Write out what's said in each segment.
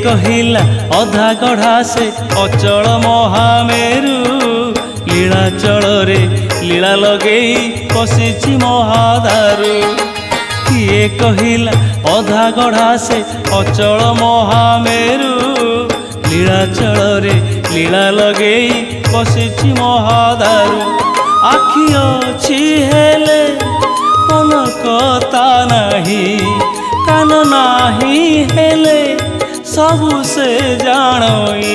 कहिला अधा गढ़ा से अचल महामेरु लीलाचल रे लीला लगेई पशिछि महादारु। किए कहिला अधा गढ़ा से अचल महामेरु लीलाचल रे लीला लगेई पशिछि महादारु। आखि अछि हेले मन कता नाही कान नाही हेले सबु से जानई।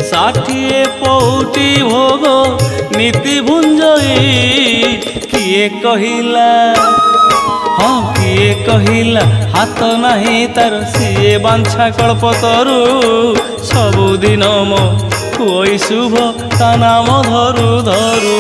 60 पौटी भोग नीति भुंजई किए कहिला हाँ किए कहिला हाथ नाही तार सिए बांछा कल्पतरु। सबुदिन मो कोई शुभ ता नाम धरु धरु।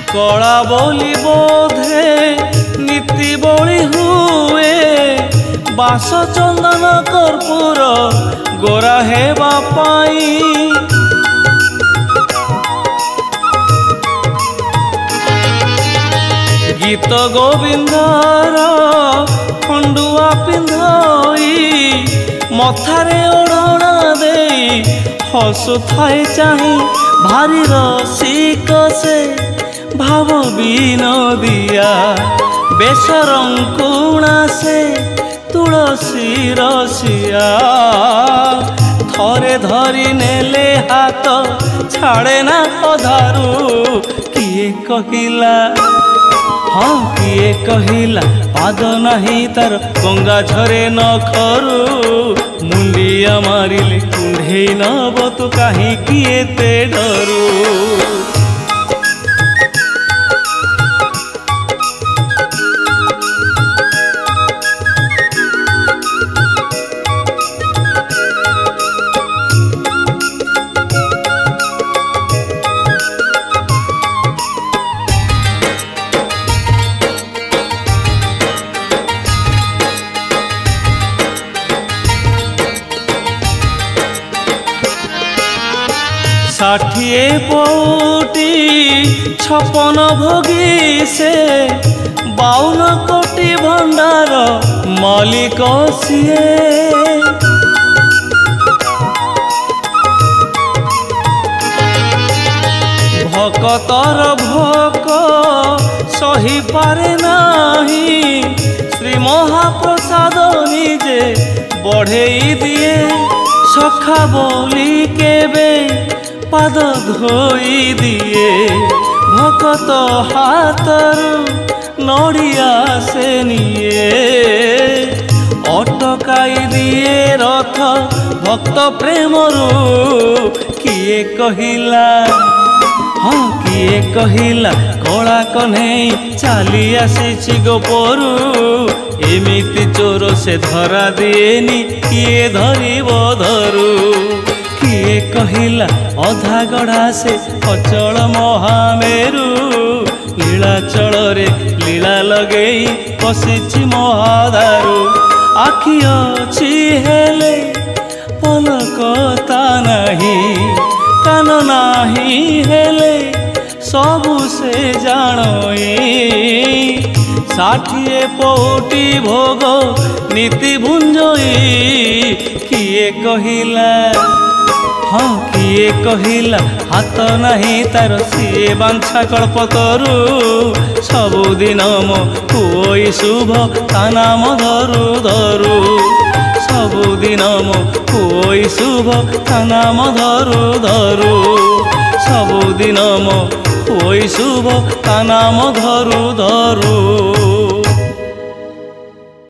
कला बोली बोधे नीति बोली हुए बास चंदन कर्पूर गोरा है बापाई। गीत गोविंदर खंडुआ पिंधई मथारे ओढ़ना दे हसुथाए चाही भारी रसिक से भाव विनोदिया बेसरंकुणा से तुलसी रसिया। थरे धरी नेले हाथ छाड़े ना अधारू। किए कहिला हाँ किए कहिला पाद नहीं तार गंगा झरे नखरू। मुंडिया मारिले कुंढेई नब तू काहे किए ते डरू। षाठिए पौटी 56 भोगी से 52 कोटी भंडार मालिक सिए। भकतर भोक सही पारे नाही श्री महाप्रसाद निजे बढ़ेई दिए। सखा बोली केबे पाद धोई दिए भकत हाथरू नड़िया से निये। अटकाई दिए रथ भक्त प्रेमरू। किए कहिला हाँ किए कहिला कला कन्हई चाली आसी गोपरू। एमिति चोर से धरा दिएनी किए धरिब धरू। किए कहिला अधा गढ़ा से अचल महामेरु लीलाचल रे लीला लगेई पशिछि महादारु। आखि अछि हेले पलकता नाही कान नाही हेले सबु से जानई। 60 पौटी भोग नीति भुंजई किए कहिला हाँ किए कहिला हाथ नहीं तार सिए बांछा कल्पतरु। सबुदिन मो कोई शुभ ता नाम धरु धरु। सबुदिन मो कोई शुभ ता नाम धरु धरु। सबुदिन मो कोई शुभ ता नाम धरु धरु।